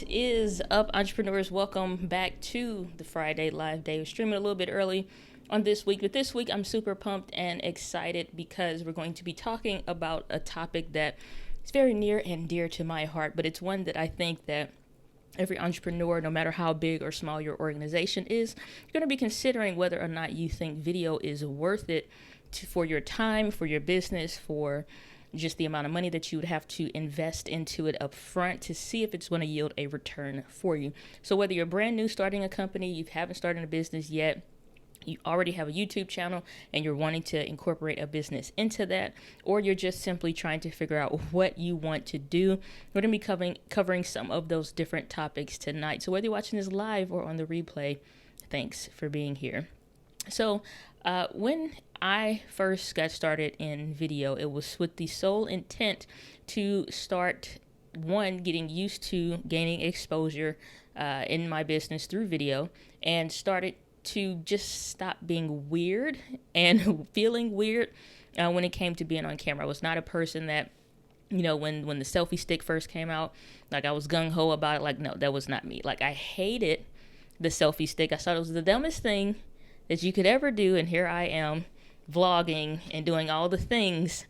is up, entrepreneurs? Welcome back to the Friday Live Day. We're streaming a little bit early on this week, but this week I'm super pumped and excited because we're going to be talking about a topic that is very near and dear to my heart, but it's one that I think that every entrepreneur, no matter how big or small your organization is, you're going to be considering whether or not you think video is worth it for your time, for your business, for just the amount of money that you would have to invest into it up front to see if it's going to yield a return for you. So whether you're brand new starting a company, you haven't started a business yet, you already have a YouTube channel and you're wanting to incorporate a business into that, or you're just simply trying to figure out what you want to do, we're going to be covering some of those different topics tonight. So whether you're watching this live or on the replay, thanks for being here. So when I first got started in video, it was with the sole intent to start, one, getting used to gaining exposure in my business through video, and started to just stop being weird and feeling weird when it came to being on camera. I was not a person that, you know, when the selfie stick first came out, like I was gung-ho about it. Like, no, that was not me. Like, I hated the selfie stick. I thought it was the dumbest thing that you could ever do, and here I am vlogging and doing all the things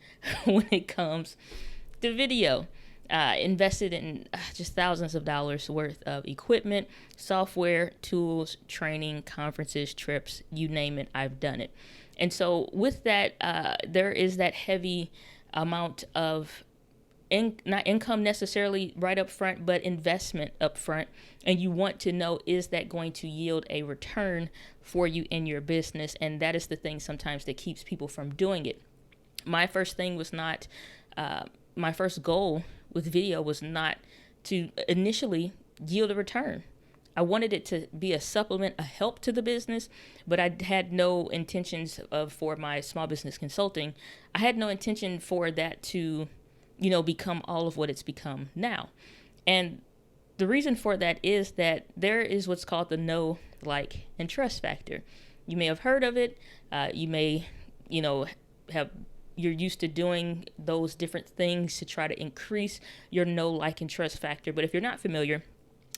when it comes to video. Invested in just thousands of dollars worth of equipment, software, tools, training, conferences, trips, you name it, I've done it. And so with that, there is that heavy amount of not income necessarily right up front, but investment up front. And you want to know, is that going to yield a return for you in your business? And that is the thing sometimes that keeps people from doing it. My first thing was not, my first goal with video was not to initially yield a return. I wanted it to be a supplement, a help to the business, but I had no intentions for my small business consulting. I had no intention for that to, you know, become all of what it's become now. And the reason for that is that there is what's called the know, like, and trust factor. You may have heard of it. You may, you know, you're used to doing those different things to try to increase your know, like, and trust factor. But if you're not familiar,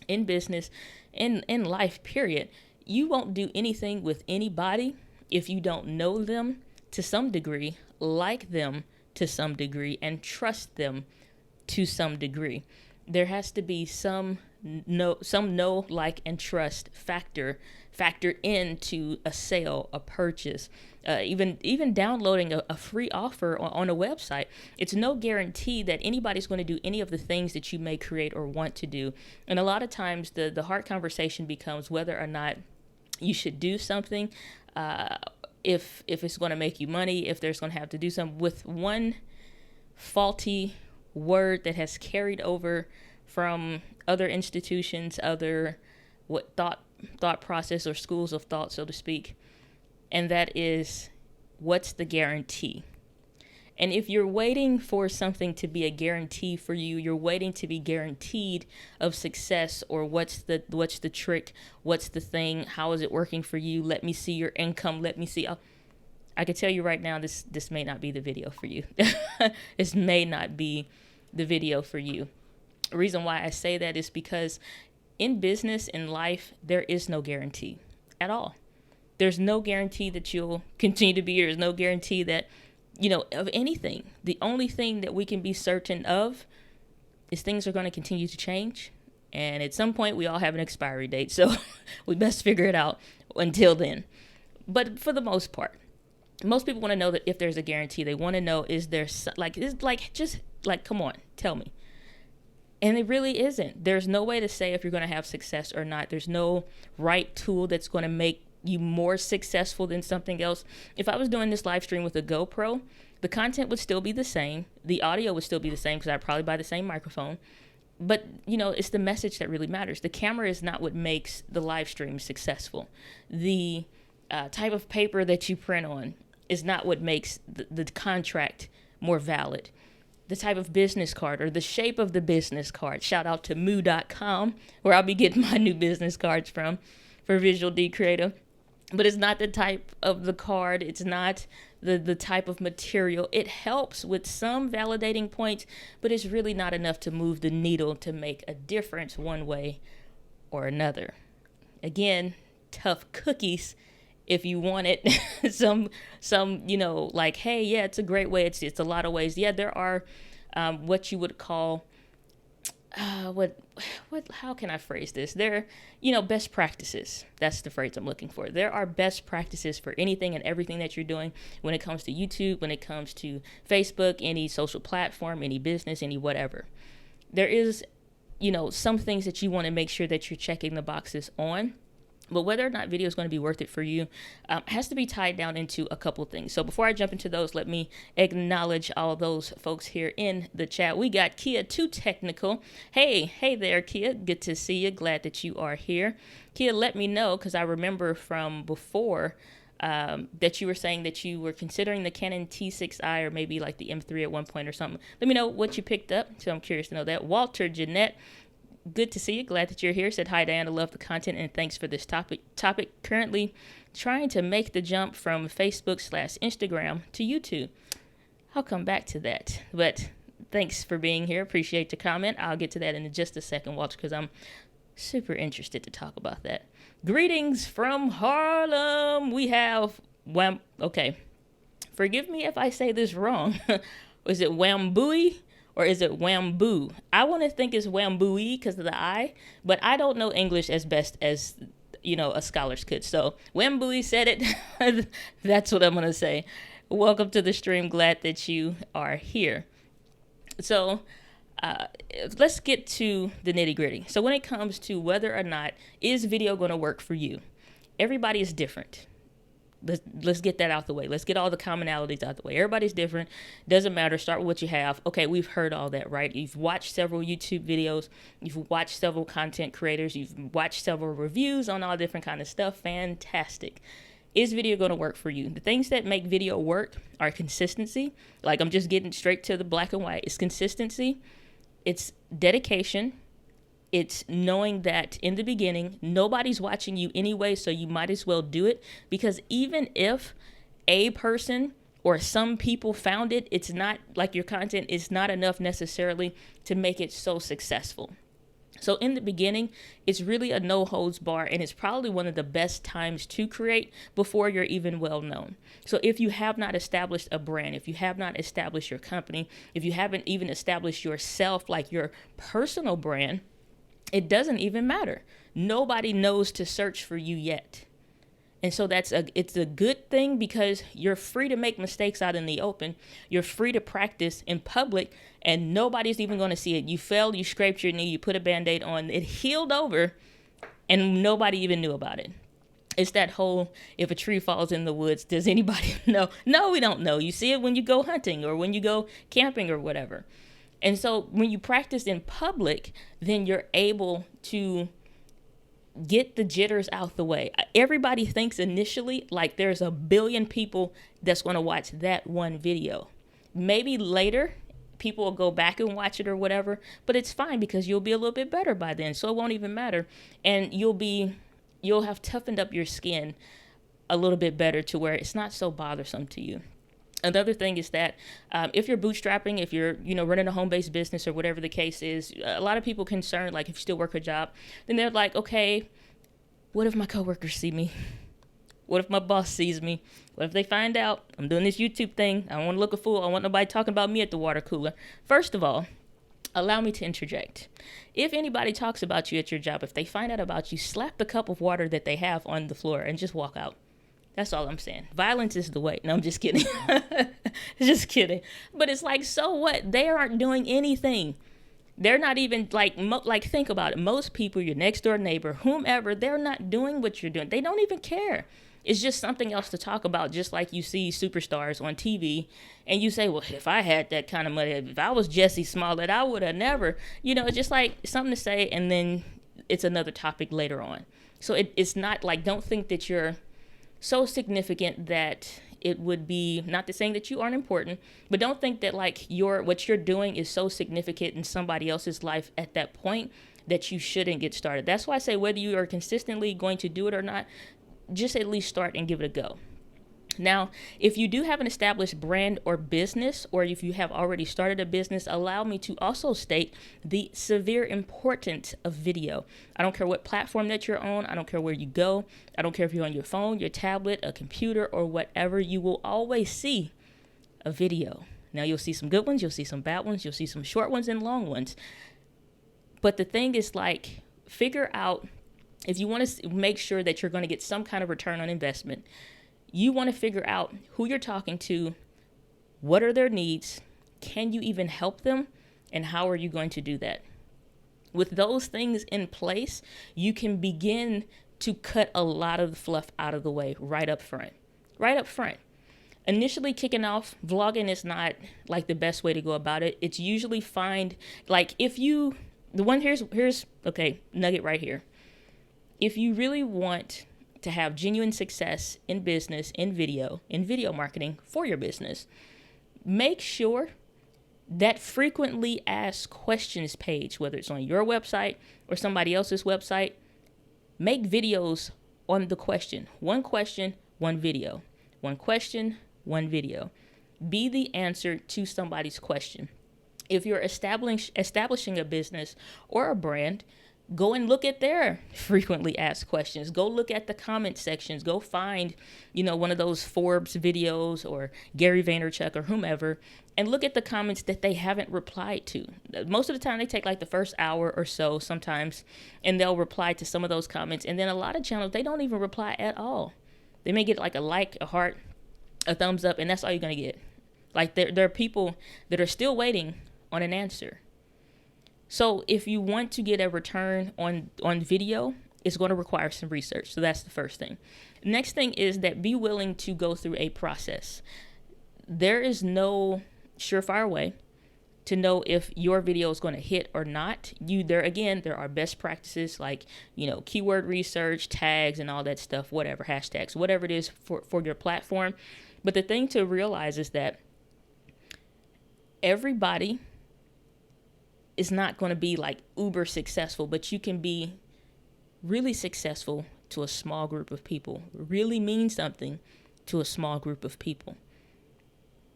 in business, in life, period, you won't do anything with anybody if you don't know them to some degree, like them to some degree, and trust them to some degree. There has to be some know, like, and trust factored into a sale, a purchase, even downloading a free offer on a website. It's no guarantee that anybody's going to do any of the things that you may create or want to do. And a lot of times the hard conversation becomes whether or not you should do something, if it's going to make you money, if there's going to have to do something. With one faulty word that has carried over from other institutions, other thought process or schools of thought, so to speak, and that is, what's the guarantee? And if you're waiting for something to be a guarantee for you, you're waiting to be guaranteed of success, or what's the trick, what's the thing, how is it working for you? Let me see your income. Let me see. I can tell you right now, this may not be the video for you. This may not be the video for you. The reason why I say that is because in business, in life, there is no guarantee at all. There's no guarantee that you'll continue to be here. There's no guarantee that, you know, of anything. The only thing that we can be certain of is things are going to continue to change. And at some point, we all have an expiry date. So we best figure it out until then. But for the most part, most people want to know that if there's a guarantee, they want to know, come on, tell me. And it really isn't. There's no way to say if you're going to have success or not. There's no right tool that's going to make you more successful than something else. If I was doing this live stream with a GoPro, the content would still be the same. The audio would still be the same because I'd probably buy the same microphone. But, you know, it's the message that really matters. The camera is not what makes the live stream successful. The type of paper that you print on is not what makes the contract more valid. The type of business card or the shape of the business card. Shout out to moo.com, where I'll be getting my new business cards from for Visual D Creative. but it's not the type of the card. It's not the type of material. It helps with some validating points, but it's really not enough to move the needle to make a difference one way or another. Again, tough cookies if you want it. some like, hey, yeah, it's a great way. It's a lot of ways. Yeah, there are what you would call what how can I phrase this? There, best practices. That's the phrase I'm looking for. There are best practices for anything and everything that you're doing when it comes to YouTube, when it comes to Facebook, any social platform, any business, any whatever. There is, some things that you want to make sure that you're checking the boxes on. But whether or not video is going to be worth it for you has to be tied down into a couple things. So before I jump into those, let me acknowledge all those folks here in the chat. We got Kia Too Technical. Hey there, Kia. Good to see you. Glad that you are here. Kia, let me know, because I remember from before that you were saying that you were considering the Canon T6i or maybe like the M3 at one point or something. Let me know what you picked up. So I'm curious to know that. Walter Jeanette. Good to see you. Glad that you're here. Said hi, Diana. Love the content and thanks for this topic. Currently trying to make the jump from Facebook/Instagram to YouTube. I'll come back to that. But thanks for being here. Appreciate the comment. I'll get to that in just a second, Walter, because I'm super interested to talk about that. Greetings from Harlem. We have okay. Forgive me if I say this wrong. Was it Wambui? Or is it Wamboo? I want to think it's Wambui because of the I, but I don't know English as best as, a scholars could. So Wambui said it. That's what I'm going to say. Welcome to the stream. Glad that you are here. So let's get to the nitty gritty. So when it comes to whether or not is video going to work for you, everybody is different. Let's get that out the way. Let's get all the commonalities out the way. Everybody's different. Doesn't matter. Start with what you have. Okay, we've heard all that, right? You've watched several YouTube videos. You've watched several content creators. You've watched several reviews on all different kind of stuff. Fantastic. Is video going to work for you? The things that make video work are consistency. Like, I'm just getting straight to the black and white. It's consistency. It's dedication. It's knowing that in the beginning, nobody's watching you anyway, so you might as well do it. Because even if a person or some people found it, it's not like your content is not enough necessarily to make it so successful. So in the beginning, it's really a no holds bar, and it's probably one of the best times to create before you're even well known. So if you have not established a brand, if you have not established your company, if you haven't even established yourself, like your personal brand, it doesn't even matter. Nobody knows to search for you yet. And so it's a good thing because you're free to make mistakes out in the open. You're free to practice in public and nobody's even going to see it. You fell, you scraped your knee, you put a Band-Aid on, it healed over and nobody even knew about it. It's that whole, if a tree falls in the woods, does anybody know? No, we don't know. You see it when you go hunting or when you go camping or whatever. And so when you practice in public, then you're able to get the jitters out the way. Everybody thinks initially like there's a billion people that's going to watch that one video. Maybe later people will go back and watch it or whatever, but it's fine because you'll be a little bit better by then. So it won't even matter. And you'll have toughened up your skin a little bit better to where it's not so bothersome to you. Another thing is that if you're bootstrapping, if you're, running a home-based business or whatever the case is, a lot of people concerned, like if you still work a job, then they're like, okay, what if my coworkers see me? What if my boss sees me? What if they find out I'm doing this YouTube thing? I don't want to look a fool. I don't want nobody talking about me at the water cooler. First of all, allow me to interject. If anybody talks about you at your job, if they find out about you, slap the cup of water that they have on the floor and just walk out. That's all I'm saying. Violence is the way. No, I'm just kidding. Just kidding. But it's like, so what? They aren't doing anything. They're not even like think about it. Most people, your next door neighbor, whomever, they're not doing what you're doing. They don't even care. It's just something else to talk about. Just like you see superstars on TV and you say, well, if I had that kind of money, if I was Jesse Smollett, I would have never, it's just like something to say. And then it's another topic later on. So it's not like, don't think that you're so significant that it would be, not to saying that you aren't important, but don't think that like what you're doing is so significant in somebody else's life at that point that you shouldn't get started. That's why I say whether you are consistently going to do it or not, just at least start and give it a go. Now, if you do have an established brand or business, or if you have already started a business, allow me to also state the severe importance of video. I don't care what platform that you're on. I don't care where you go. I don't care if you're on your phone, your tablet, a computer, or whatever. You will always see a video. Now, you'll see some good ones. You'll see some bad ones. You'll see some short ones and long ones. But the thing is, like, figure out, if you want to make sure that you're going to get some kind of return on investment, you want to figure out who you're talking to, what are their needs, can you even help them, and how are you going to do that? With those things in place, you can begin to cut a lot of the fluff out of the way right up front. Right up front. Initially kicking off, vlogging is not like the best way to go about it. It's usually okay, nugget right here. If you really want to have genuine success in business, in video marketing for your business, make sure that frequently asked questions page, whether it's on your website or somebody else's website, make videos on the question. One question, one video. One question, one video. Be the answer to somebody's question. If you're establishing a business or a brand, go and look at their frequently asked questions. Go look at the comment sections. Go find, one of those Forbes videos or Gary Vaynerchuk or whomever, and look at the comments that they haven't replied to. Most of the time they take like the first hour or so sometimes, and they'll reply to some of those comments. And then a lot of channels, they don't even reply at all. They may get like a like, a heart, a thumbs up, and that's all you're going to get. Like there are people that are still waiting on an answer. So if you want to get a return on video, it's going to require some research. So that's the first thing. Next thing is that be willing to go through a process. There is no surefire way to know if your video is going to hit or not. There are best practices like, keyword research, tags, and all that stuff, whatever, hashtags, whatever it is for your platform. But the thing to realize is that everybody is not going to be like uber successful, but you can be really successful to a small group of people, really mean something to a small group of people,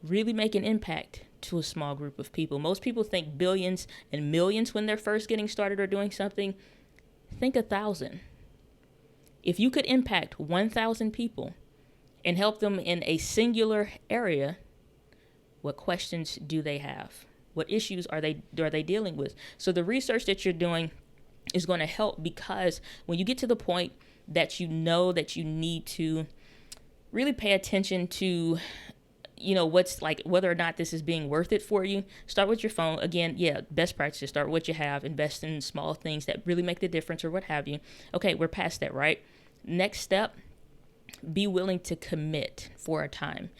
really make an impact to a small group of people. Most people think billions and millions when they're first getting started or doing something. Think 1,000. If you could impact 1,000 people and help them in a singular area, what questions do they have? What issues are they dealing with? So the research that you're doing is going to help, because when you get to the point that you know that you need to really pay attention to, what's like, whether or not this is being worth it for you, start with your phone. Again, best practices, start what you have, invest in small things that really make the difference or what have you. Okay, we're past that, right? Next step, be willing to commit for a time.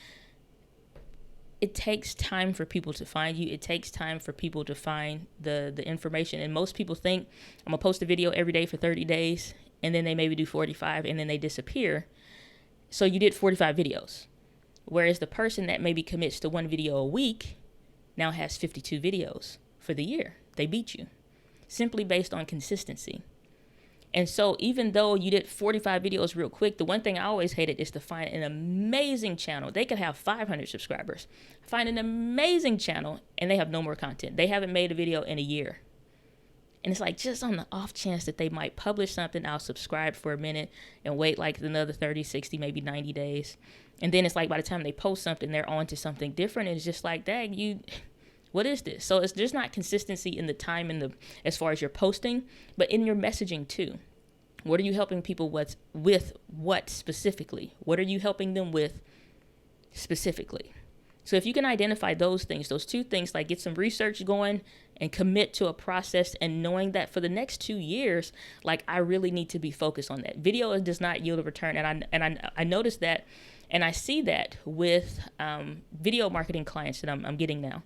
It takes time for people to find you. It takes time for people to find the information. And most people think, I'm going to post a video every day for 30 days, and then they maybe do 45, and then they disappear. So you did 45 videos. Whereas the person that maybe commits to one video a week now has 52 videos for the year. They beat you simply based on consistency. And so even though you did 45 videos real quick, the one thing I always hated is to find an amazing channel. They could have 500 subscribers. Find an amazing channel and they have no more content. They haven't made a video in a year. And it's like, just on the off chance that they might publish something, I'll subscribe for a minute and wait like another 30, 60, maybe 90 days. And then it's like by the time they post something, they're on to something different. And it's just like, dang, what is this? So there's not consistency in the time as far as your posting, but in your messaging too. What are you helping people with what specifically? What are you helping them with specifically? So if you can identify those things, those two things, like get some research going and commit to a process, and knowing that for the next 2 years, like I really need to be focused on that. Video does not yield a return. And I noticed that, and I see that with video marketing clients that I'm getting now.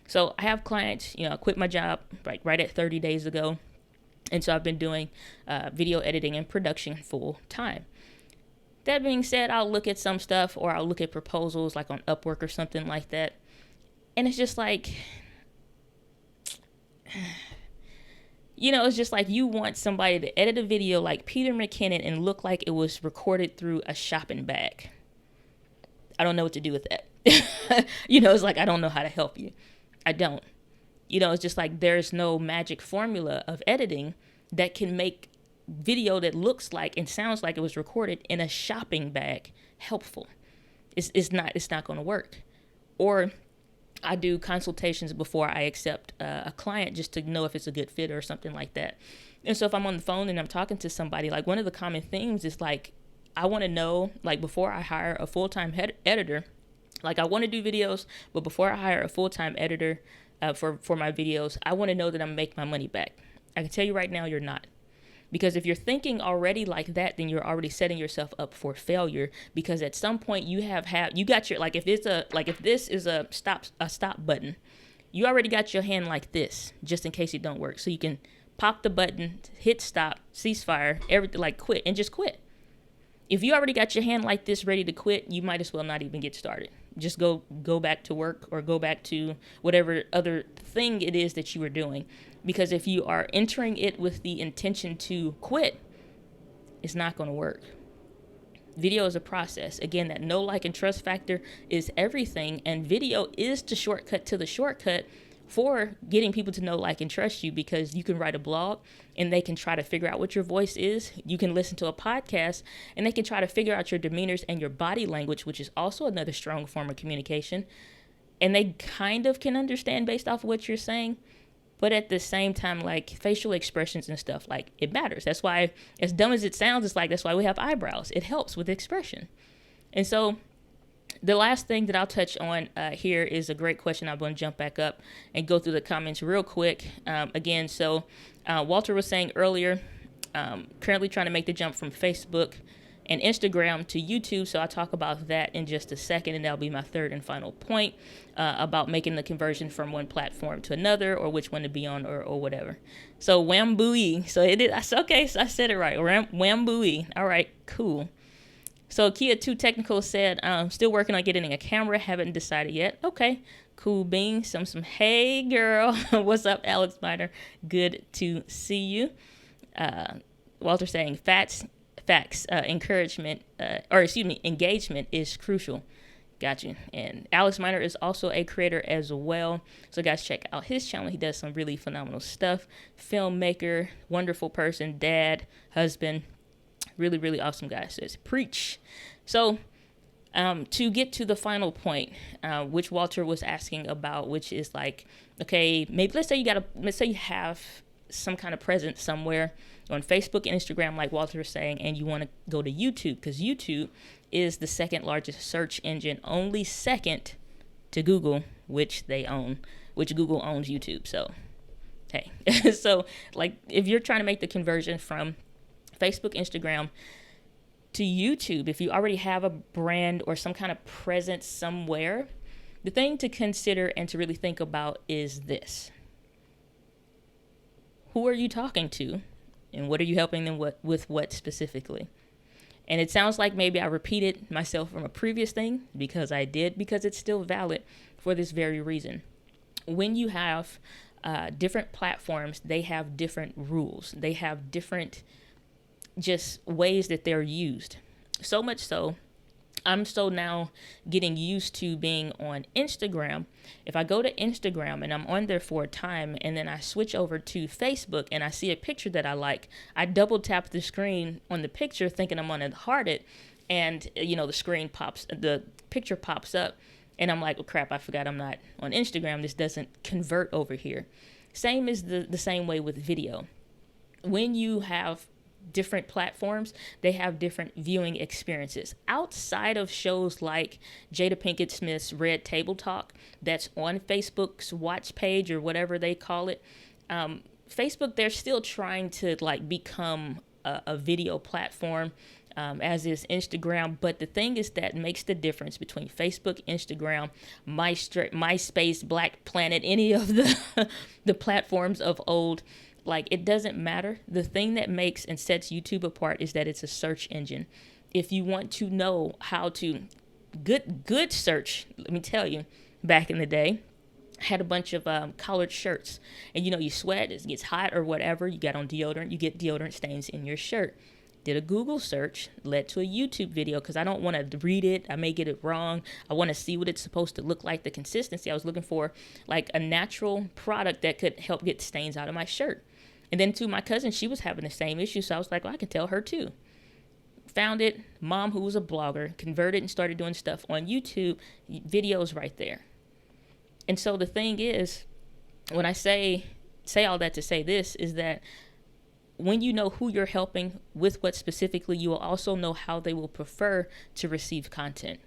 So I have clients, I quit my job right at 30 days ago. And so I've been doing video editing and production full time. That being said, I'll look at some stuff, or I'll look at proposals like on Upwork or something like that. And it's just like, It's just like you want somebody to edit a video like Peter McKinnon and look like it was recorded through a shopping bag. I don't know what to do with that. It's like, I don't know how to help you. I don't. It's just like there's no magic formula of editing that can make video that looks like and sounds like it was recorded in a shopping bag helpful. It's not going to work. Or I do consultations before I accept a client just to know if it's a good fit or something like that. And so if I'm on the phone and I'm talking to somebody, like one of the common themes is like, I want to know, like before I hire a full-time editor, like I want to do videos, but before I hire a full-time editor for my videos, I want to know that I'm making my money back. I can tell you right now, you're not. Because if you're thinking already like that, then you're already setting yourself up for failure. Because at some point you got your, if this is a stop button, you already got your hand like this, just in case it don't work. So you can pop the button, hit stop, ceasefire, everything, like quit, and just quit. If you already got your hand like this ready to quit, you might as well not even get started. Just go back to work or go back to whatever other thing it is that you were doing. Because if you are entering it with the intention to quit, it's not going to work. Video is a process. Again, that know, like, and trust factor is everything. And video is the shortcut to the shortcut for getting people to know, like, and trust you, because you can write a blog and they can try to figure out what your voice is. You can listen to a podcast and they can try to figure out your demeanors and your body language, which is also another strong form of communication. And they kind of can understand based off of what you're saying. But at the same time, like facial expressions and stuff, like it matters. That's why, as dumb as it sounds, it's like that's why we have eyebrows. It helps with expression. And so the last thing that I'll touch on here is a great question. I'm going to jump back up and go through the comments real quick. Walter was saying earlier, currently trying to make the jump from Facebook and Instagram to YouTube. So I'll talk about that in just a second, and that'll be my third and final point about making the conversion from one platform to another, or which one to be on, or whatever. So Wambui. So it is okay. So I said it right. Wambui. All right, cool. So Kia 2 Technical said, still working on getting a camera. Haven't decided yet. Okay, cool beans. Some hey girl. What's up, Alex Miner? Good to see you. Walter saying facts, engagement is crucial. Got you. And Alex Miner is also a creator as well. So guys, check out his channel. He does some really phenomenal stuff. Filmmaker, wonderful person, dad, husband, really, really awesome guy. Says preach. So to get to the final point, which Walter was asking about, which is like, okay, maybe let's say you have some kind of presence somewhere on Facebook and Instagram, like Walter was saying, and you want to go to YouTube, because YouTube is the second largest search engine, only second to Google, which Google owns YouTube. So, hey, so like if you're trying to make the conversion from Facebook, Instagram to YouTube, if you already have a brand or some kind of presence somewhere, the thing to consider and to really think about is this. Who are you talking to, and what are you helping them with what specifically? And it sounds like maybe I repeated myself from a previous thing, because I did, because it's still valid for this very reason. When you have different platforms, they have different rules. They have different just ways that they're used. So much so, I'm so now getting used to being on Instagram. If I go to Instagram and I'm on there for a time, and then I switch over to Facebook and I see a picture that I like, I double tap the screen on the picture thinking I'm going to heart it, and the picture pops up, and I'm like, oh crap, I forgot I'm not on Instagram. This doesn't convert over here. Same is the same way with video. When you have different platforms, they have different viewing experiences. Outside of shows like Jada Pinkett Smith's Red Table Talk, that's on Facebook's watch page or whatever they call it, Facebook, they're still trying to like become a video platform, as is Instagram. But the thing is that makes the difference between Facebook, Instagram, MySpace, Black Planet, any of the platforms of old. Like, it doesn't matter. The thing that makes and sets YouTube apart is that it's a search engine. If you want to know how to good search, let me tell you, back in the day, had a bunch of collared shirts, and you sweat, it gets hot or whatever, you got on deodorant, you get deodorant stains in your shirt. Did a Google search, led to a YouTube video, because I don't want to read it, I may get it wrong, I want to see what it's supposed to look like, the consistency. I was looking for like a natural product that could help get stains out of my shirt. And then my cousin, she was having the same issue, so I was like, well, I can tell her too. Found it, mom who was a blogger, converted and started doing stuff on YouTube, videos right there. And so the thing is, when I say all that to say this, is that when you know who you're helping with what specifically, you will also know how they will prefer to receive content.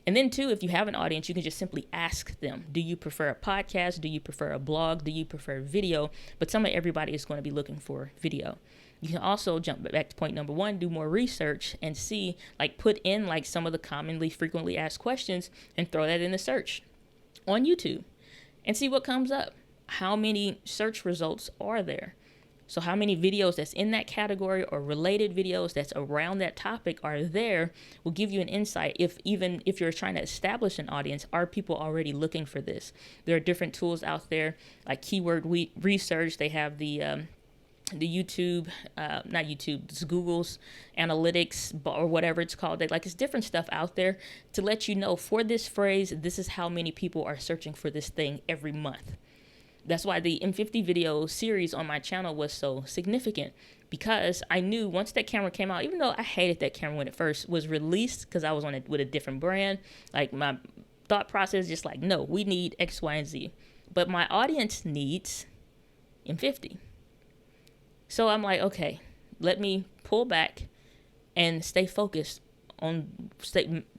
And then too, if you have an audience, you can just simply ask them, do you prefer a podcast? Do you prefer a blog? Do you prefer video? But everybody is going to be looking for video. You can also jump back to point number 1, do more research and see, like put in like some of the commonly frequently asked questions and throw that in the search on YouTube and see what comes up. How many search results are there? So how many videos that's in that category or related videos that's around that topic are there will give you an insight. Even if you're trying to establish an audience, are people already looking for this? There are different tools out there like keyword research. They have the YouTube, not YouTube, it's Google's analytics or whatever it's called. It's different stuff out there to let you know for this phrase, this is how many people are searching for this thing every month. That's why the M50 video series on my channel was so significant, because I knew once that camera came out, even though I hated that camera when it first was released because I was on it with a different brand, like my thought process just like, no, we need X, Y, and Z. But my audience needs M50. So I'm like, okay, let me pull back and stay focused on,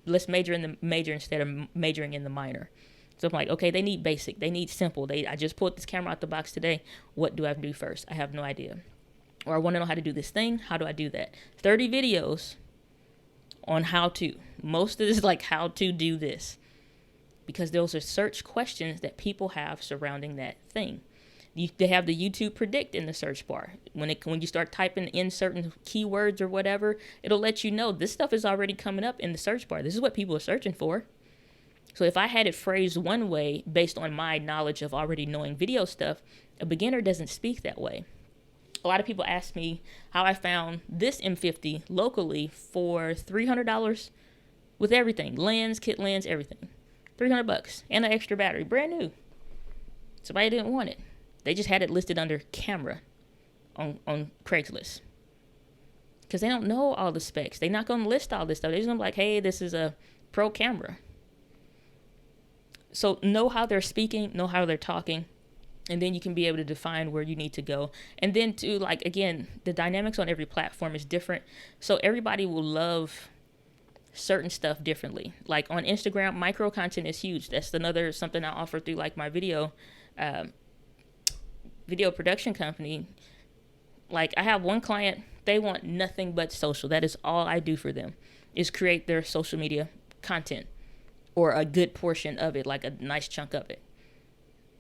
let's major in the major instead of majoring in the minor. So I'm like, okay, they need basic, they need simple. I just pulled this camera out the box today. What do I have to do first? I have no idea. Or I want to know how to do this thing. How do I do that? 30 videos on how to. Most of this is like how to do this, because those are search questions that people have surrounding that thing. They have the YouTube predict in the search bar. When you start typing in certain keywords or whatever, it'll let you know this stuff is already coming up in the search bar. This is what people are searching for. So if I had it phrased one way based on my knowledge of already knowing video stuff, a beginner doesn't speak that way. A lot of people ask me how I found this M50 locally for $300 with everything, lens, kit lens, everything. $300 and an extra battery, brand new. Somebody didn't want it. They just had it listed under camera on Craigslist, because they don't know all the specs. They're not going to list all this stuff. They're just going to be like, hey, this is a pro camera. So know how they're speaking, know how they're talking, and then you can be able to define where you need to go. And then to, like, again, the dynamics on every platform is different. So everybody will love certain stuff differently. Like on Instagram, micro content is huge. That's something I offer through like my video production company. Like I have one client, they want nothing but social. That is all I do for them, is create their social media content, or a good portion of it, like a nice chunk of it.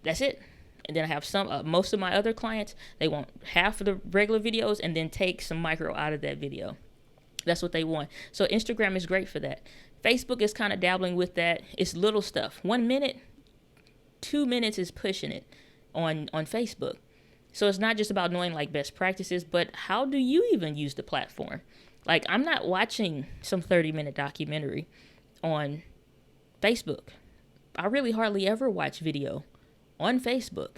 That's it. And then I have most of my other clients, they want half of the regular videos and then take some micro out of that video. That's what they want. So Instagram is great for that. Facebook is kind of dabbling with that. It's little stuff. 1 minute, 2 minutes is pushing it on Facebook. So it's not just about knowing like best practices, but how do you even use the platform? Like I'm not watching some 30-minute documentary on Facebook. I really hardly ever watch video on Facebook.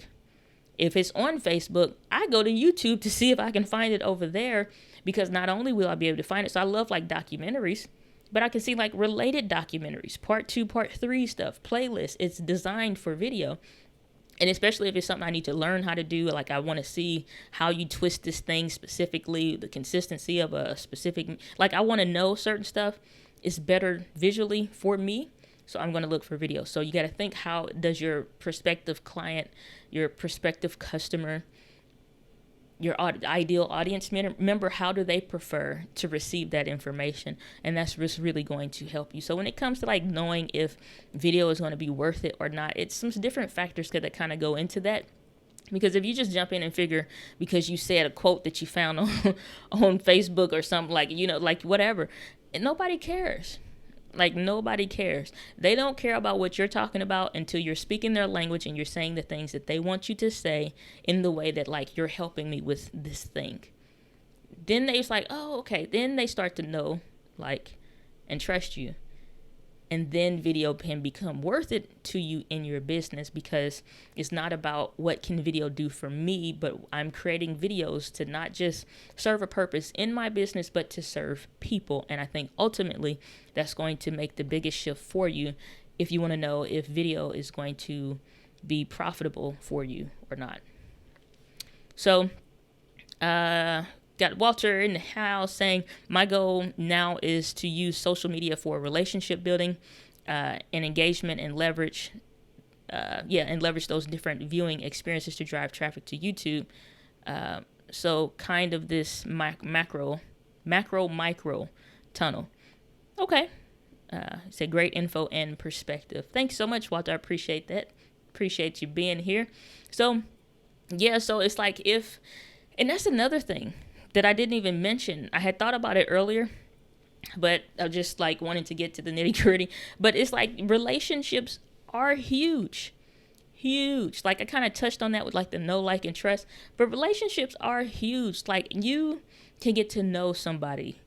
If it's on Facebook, I go to YouTube to see if I can find it over there, because not only will I be able to find it, so I love like documentaries, but I can see like related documentaries, part 2, part 3 stuff, playlists. It's designed for video. And especially if it's something I need to learn how to do, like I want to see how you twist this thing specifically, the consistency of a specific, like I want to know certain stuff is better visually for me. So I'm going to look for videos. So you got to think, how does your prospective client, your prospective customer, your ideal audience member, how do they prefer to receive that information? And that's just really going to help you. So when it comes to like knowing if video is going to be worth it or not, it's some different factors that kind of go into that. Because if you just jump in and figure, because you said a quote that you found on Facebook or something, like, like whatever, and nobody cares. Like, nobody cares. They don't care about what you're talking about until you're speaking their language and you're saying the things that they want you to say in the way that, like, you're helping me with this thing. Then they's like, oh, okay. Then they start to know, like, and trust you. And then video can become worth it to you in your business, because it's not about what can video do for me, but I'm creating videos to not just serve a purpose in my business, but to serve people. And I think ultimately that's going to make the biggest shift for you if you want to know if video is going to be profitable for you or not. So, got Walter in the house saying, my goal now is to use social media for relationship building and engagement, and leverage those different viewing experiences to drive traffic to YouTube. So kind of this macro micro tunnel. Okay. It's a great info and perspective. Thanks so much, Walter. I appreciate that. Appreciate you being here. So yeah, so it's like and that's another thing that I didn't even mention. I had thought about it earlier, but I just like wanted to get to the nitty gritty. But it's like relationships are huge. Like I kind of touched on that with like the know, like, and trust. But relationships are huge. Like you can get to know somebody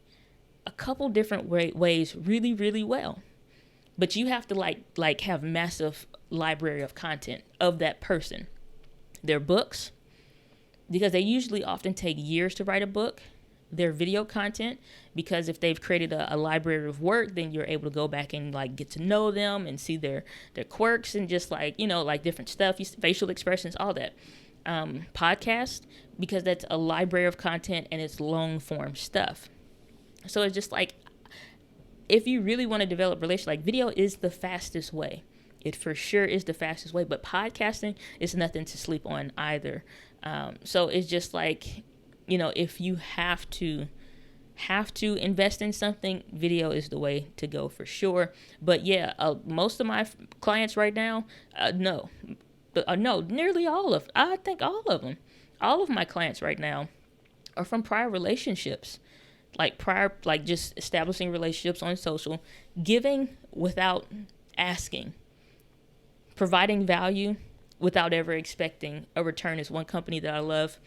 a couple different ways really, really well. But you have to like have massive library of content of that person. Their books, because they usually often take years to write a book. Their video content, because if they've created a library of work, then you're able to go back and like get to know them and see their quirks and just like, like different stuff, facial expressions, all that. Podcast, because that's a library of content and it's long form stuff. So it's just like, if you really want to develop relationships, like video is the fastest way. It for sure is the fastest way, but podcasting is nothing to sleep on either. So it's just like, if you have to invest in something, video is the way to go for sure. But yeah, most of my clients right now, no, nearly I think all of them, all of my clients right now are from prior relationships, like just establishing relationships on social, giving without asking, providing value without ever expecting a return is one company that I love.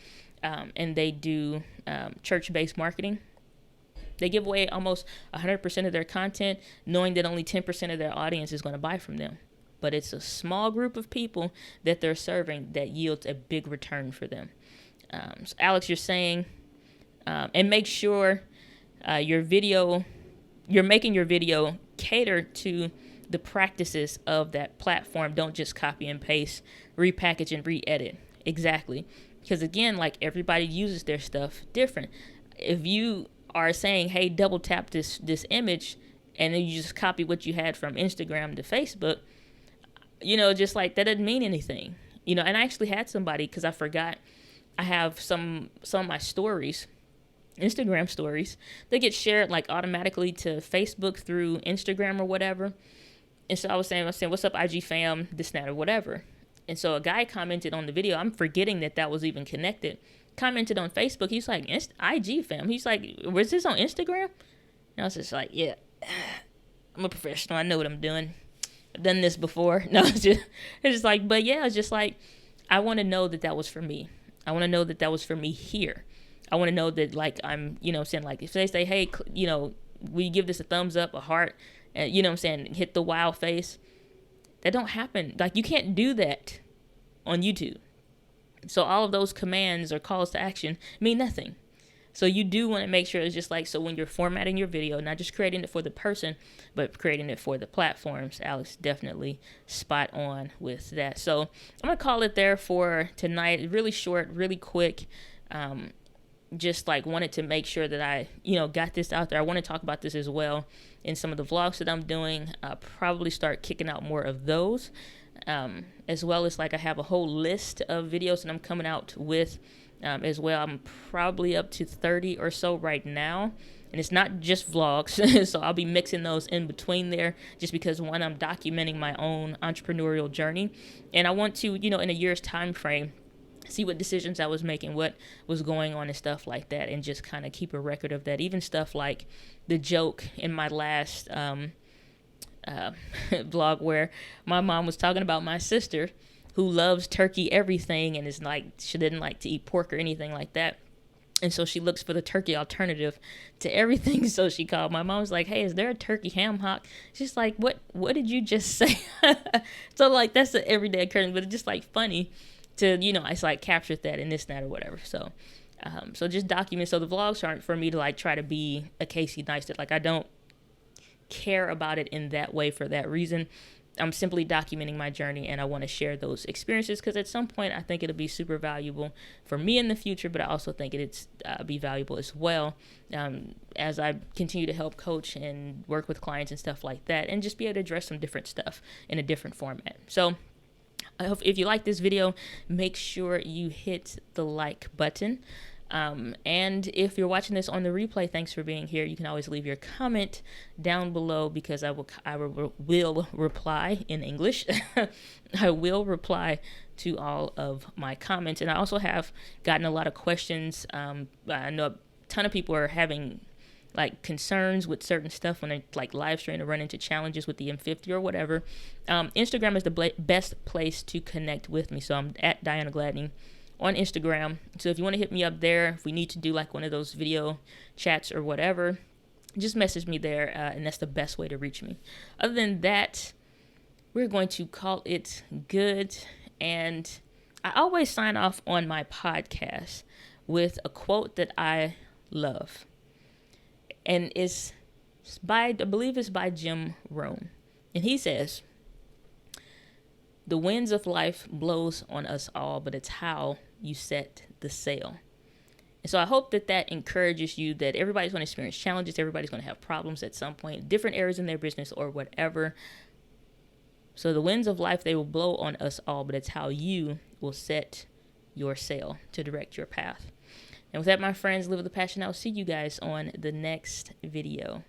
And they do church-based marketing. They give away almost 100% of their content, knowing that only 10% of their audience is going to buy from them. But it's a small group of people that they're serving that yields a big return for them. So Alex, you're saying, and make sure you're making your video cater to the practices of that platform. Don't just copy and paste, repackage and re-edit. Exactly. Because again, like everybody uses their stuff different. If you are saying, hey, double tap this image, and then you just copy what you had from Instagram to Facebook, just like that doesn't mean anything. And I actually had somebody, because I forgot, I have some of my stories, Instagram stories, they get shared like automatically to Facebook through Instagram or whatever. And so I was saying, what's up, IG fam, this, that, or whatever. And so a guy commented on the video. I'm forgetting that was even connected. Commented on Facebook. He's like, IG fam. He's like, was this on Instagram? And I was just like, yeah, I'm a professional. I know what I'm doing. I've done this before. No, it's just like, but yeah, it's just like, I want to know that was for me. I want to know that was for me here. I want to know that like I'm, saying like, if they say, hey, will you give this a thumbs up, a heart, and hit the wow face. That don't happen. Like you can't do that on YouTube. So all of those commands or calls to action mean nothing. So you do want to make sure it's just like, so when you're formatting your video, not just creating it for the person, but creating it for the platforms. Alex, definitely spot on with that. So I'm going to call it there for tonight. Really short, really quick. Just like wanted to make sure that I, got this out there. I want to talk about this as well in some of the vlogs that I'm doing. I'll probably start kicking out more of those, as well as like I have a whole list of videos that I'm coming out with as well. I'm probably up to 30 or so right now. And it's not just vlogs, so I'll be mixing those in between there just because, one, I'm documenting my own entrepreneurial journey. And I want to, in a year's time frame, see what decisions I was making, what was going on and stuff like that, and just kind of keep a record of that. Even stuff like the joke in my last vlog where my mom was talking about my sister who loves turkey everything and is like, she didn't like to eat pork or anything like that. And so she looks for the turkey alternative to everything. So she called my mom, was like, hey, is there a turkey ham hock? She's like, what did you just say? So like, that's an everyday occurrence, but it's just like funny to, you know, it's like captured that and this, that, or whatever. So, so just document. So the vlogs aren't for me to like try to be a Casey Neistat. Like I don't care about it in that way for that reason. I'm simply documenting my journey, and I want to share those experiences because at some point I think it'll be super valuable for me in the future, but I also think it's be valuable as well as I continue to help coach and work with clients and stuff like that, and just be able to address some different stuff in a different format. So I hope if you like this video, make sure you hit the like button. And if you're watching this on the replay, thanks for being here. You can always leave your comment down below because I will reply in English. I will reply to all of my comments. And I also have gotten a lot of questions. I know a ton of people are having like concerns with certain stuff when they like live stream or run into challenges with the M50 or whatever. Instagram is the best place to connect with me. So I'm at Diana Gladney on Instagram. So if you want to hit me up there, if we need to do like one of those video chats or whatever, just message me there, and that's the best way to reach me. Other than that, we're going to call it good. And I always sign off on my podcast with a quote that I love. And it's by, I believe it's by Jim Rohn. And he says, the winds of life blows on us all, but it's how you set the sail. And so I hope that that encourages you that everybody's going to experience challenges. Everybody's going to have problems at some point, different areas in their business or whatever. So the winds of life, they will blow on us all, but it's how you will set your sail to direct your path. And with that, my friends, live with a passion. I'll see you guys on the next video.